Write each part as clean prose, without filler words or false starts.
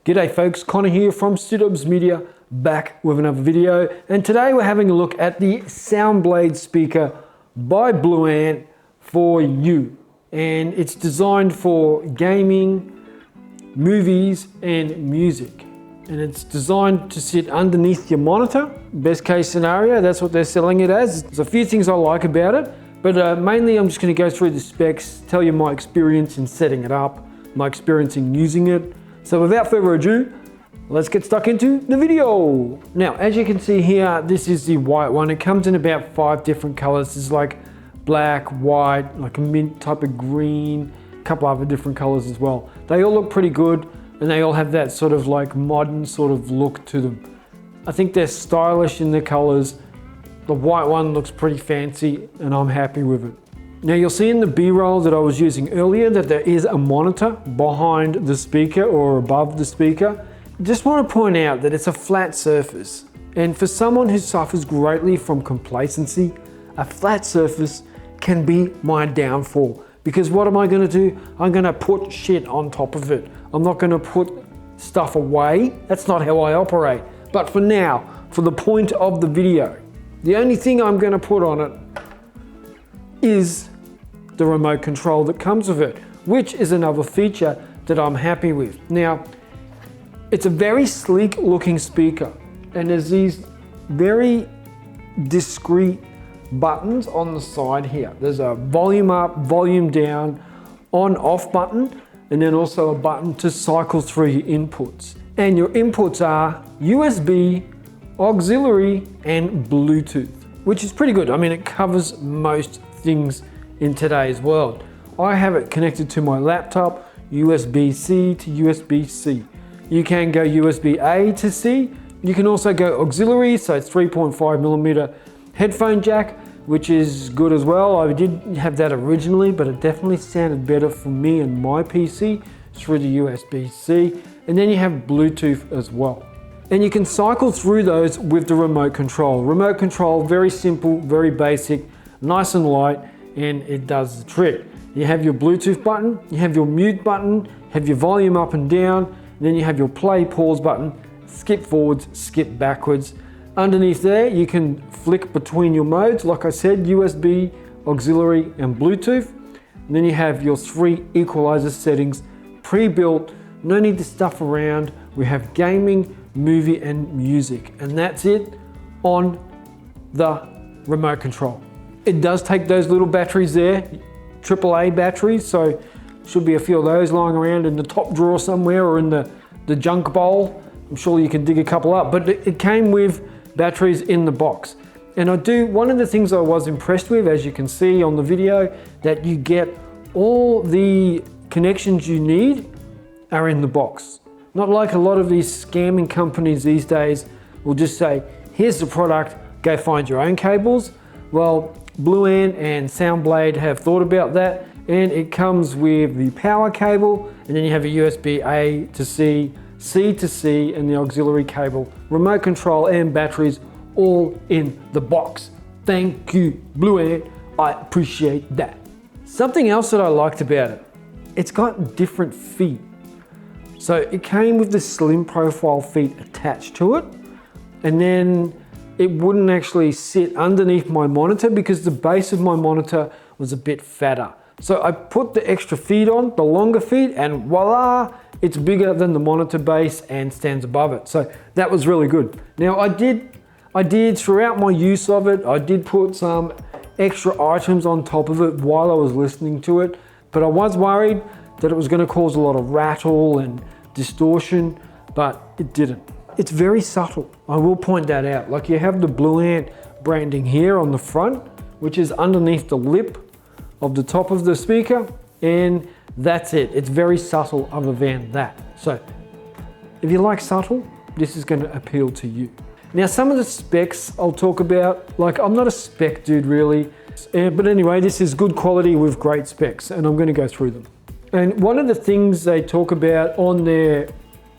G'day folks, Conor here from Students Media, back with another video. And today we're having a look at the Soundblade speaker by BlueAnt for you. And it's designed for gaming, movies, and music. And it's designed to sit underneath your monitor. Best case scenario, that's what they're selling it as. There's a few things I like about it, but mainly I'm just gonna go through the specs, tell you my experience in setting it up, my experience in using it. So without further ado, let's get stuck into the video. Now, as you can see here, this is the white one. It comes in about 5 different colors. There's like black, white, like a mint type of green, a couple other different colors as well. They all look pretty good and they all have that sort of like modern sort of look to them. I think they're stylish in their colors. The white one looks pretty fancy and I'm happy with it. Now you'll see in the B-roll that I was using earlier that there is a monitor behind the speaker or above the speaker. Just want to point out that it's a flat surface, and for someone who suffers greatly from complacency, a flat surface can be my downfall. Because what am I going to do? I'm going to put shit on top of it. I'm not going to put stuff away. That's not how I operate. But for now, for the point of the video, the only thing I'm going to put on it is the remote control that comes with it, which is another feature that I'm happy with. Now, it's a very sleek looking speaker, and there's these very discreet buttons on the side here. There's a volume up, volume down, on off button, and then also a button to cycle through your inputs. And your inputs are USB, auxiliary, and Bluetooth, which is pretty good. I mean, it covers most things in today's world. I have it connected to my laptop, USB-C to USB-C. You can go USB-A to C. You can also go auxiliary, so it's 3.5mm headphone jack, which is good as well. I did have that originally, but it definitely sounded better for me and my PC through the USB-C. And then you have Bluetooth as well. And you can cycle through those with the remote control. Remote control, very simple, very basic, nice and light, and it does the trick. You have your Bluetooth button, you have your mute button, have your volume up and down, and then you have your play pause button, skip forwards, skip backwards. Underneath there, you can flick between your modes, like I said, USB, auxiliary, and Bluetooth. And then you have your 3 equalizer settings, pre-built, no need to stuff around. We have gaming, movie, and music, and that's it on the remote control. It does take those little batteries there, AAA batteries, so should be a few of those lying around in the top drawer somewhere or in the junk bowl. I'm sure you can dig a couple up, but it came with batteries in the box. And one of the things I was impressed with, as you can see on the video, that you get all the connections you need are in the box. Not like a lot of these scamming companies these days will just say, here's the product, go find your own cables. Well, BlueAnt and Soundblade have thought about that, and it comes with the power cable, and then you have a USB-A to C, C to C, and the auxiliary cable, remote control and batteries all in the box. Thank you, BlueAnt. I appreciate that. Something else that I liked about it, it's got different feet. So it came with the slim profile feet attached to it, and then it wouldn't actually sit underneath my monitor because the base of my monitor was a bit fatter. So I put the extra feet on, the longer feet, and voila, it's bigger than the monitor base and stands above it. So that was really good. Now I did throughout my use of it, I did put some extra items on top of it while I was listening to it, but I was worried that it was going to cause a lot of rattle and distortion, but it didn't. It's very subtle, I will point that out. Like you have the BlueAnt branding here on the front, which is underneath the lip of the top of the speaker, and that's it. It's very subtle other than that. So if you like subtle, this is going to appeal to you. Now some of the specs I'll talk about, like I'm not a spec dude really, but anyway, this is good quality with great specs, and I'm going to go through them. And one of the things they talk about on their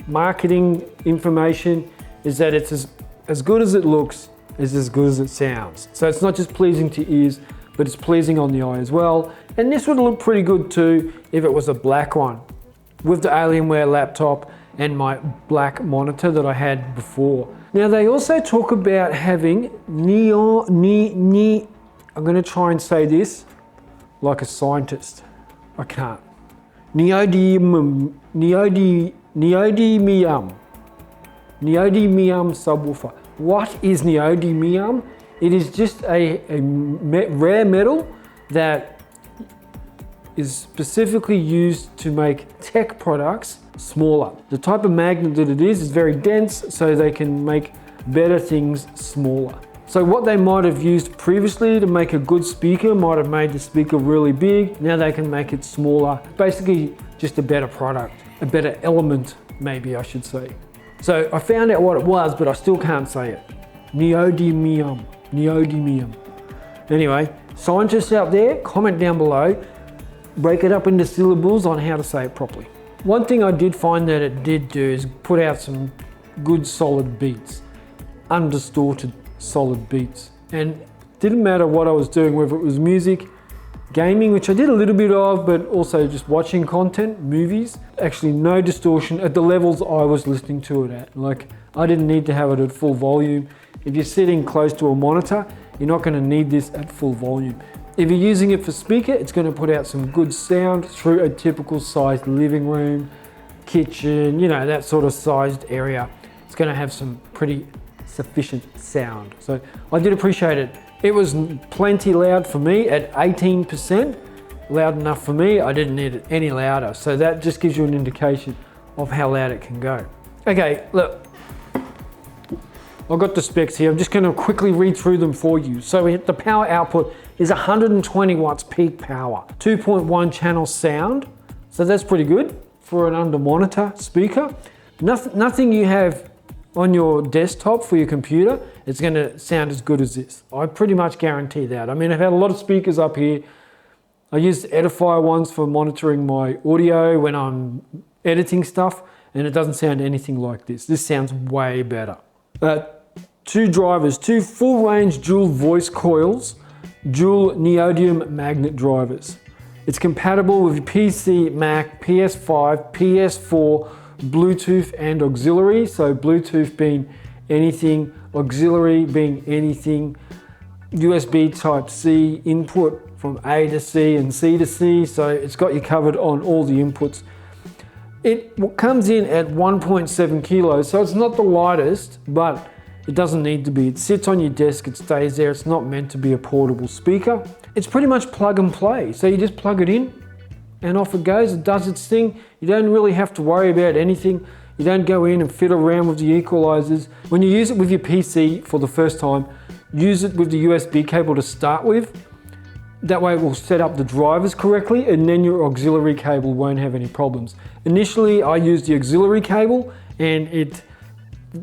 marketing information is that it's as good as it looks is as good as it sounds. So it's not just pleasing to ears, but it's pleasing on the eye as well. And this would look pretty good too if it was a black one with the Alienware laptop and my black monitor that I had before. Now they also talk about having I'm going to try and say this like a scientist. I can't. Neodymium subwoofer. What is neodymium? It is just a rare metal that is specifically used to make tech products smaller. The type of magnet that it is very dense, so they can make better things smaller. So what they might have used previously to make a good speaker might have made the speaker really big. Now they can make it smaller. Basically just a better product, a better element, maybe I should say. So I found out what it was, but I still can't say it. Neodymium. Anyway, scientists out there, comment down below, break it up into syllables on how to say it properly. One thing I did find that it did do is put out some good solid beats, undistorted solid beats. And it didn't matter what I was doing, whether it was music, gaming, which I did a little bit of, but also just watching content, movies, actually no distortion at the levels I was listening to it at. Like, I didn't need to have it at full volume. If you're sitting close to a monitor, you're not going to need this at full volume. If you're using it for speaker, it's going to put out some good sound through a typical sized living room, kitchen, you know, that sort of sized area. It's going to have some pretty sufficient sound. So I did appreciate it. It was plenty loud for me at 18%, loud enough for me. I didn't need it any louder. So that just gives you an indication of how loud it can go. Okay, look, I've got the specs here. I'm just going to quickly read through them for you. So the power output is 120 watts peak power, 2.1 channel sound. So that's pretty good for an under monitor speaker. Nothing you have on your desktop for your computer, it's going to sound as good as this. I pretty much guarantee that. I mean, I've had a lot of speakers up here. I use Edifier ones for monitoring my audio when I'm editing stuff, and it doesn't sound anything like this. This sounds way better. Two drivers, two full range dual voice coils, dual neodymium magnet drivers. It's compatible with your PC, Mac, PS5, PS4, Bluetooth and auxiliary. So Bluetooth being anything, auxiliary being anything, USB type C input from A to C and C to C. So it's got you covered on all the inputs. It comes in at 1.7 kilos, so it's not the lightest, but it doesn't need to be. It sits on your desk, it stays there. It's not meant to be a portable speaker. It's pretty much plug and play. So you just plug it in and off it goes. It does its thing. You don't really have to worry about anything. You don't go in and fiddle around with the equalizers. When you use it with your PC for the first time, use it with the USB cable to start with. That way it will set up the drivers correctly, and then your auxiliary cable won't have any problems. Initially, I used the auxiliary cable and it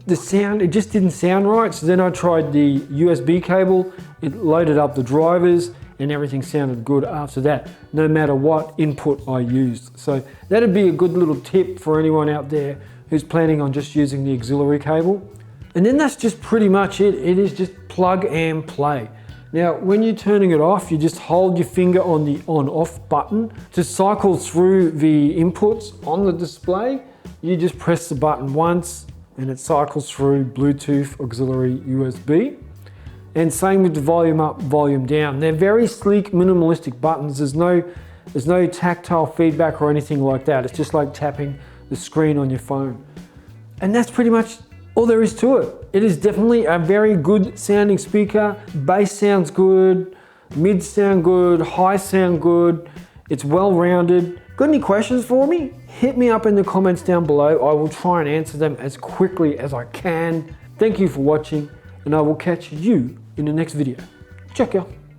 just didn't sound right. So then I tried the USB cable, it loaded up the drivers, and everything sounded good after that, no matter what input I used. So that'd be a good little tip for anyone out there who's planning on just using the auxiliary cable. And then that's just pretty much it. It is just plug and play. Now, when you're turning it off, you just hold your finger on the on-off button to cycle through the inputs on the display. You just press the button once and it cycles through Bluetooth, auxiliary, USB. And same with the volume up, volume down. They're very sleek, minimalistic buttons. There's no tactile feedback or anything like that. It's just like tapping the screen on your phone. And that's pretty much all there is to it. It is definitely a very good sounding speaker. Bass sounds good, mid sound good, high sound good. It's well rounded. Got any questions for me? Hit me up in the comments down below. I will try and answer them as quickly as I can. Thank you for watching, and I will catch you in the next video. Ciao.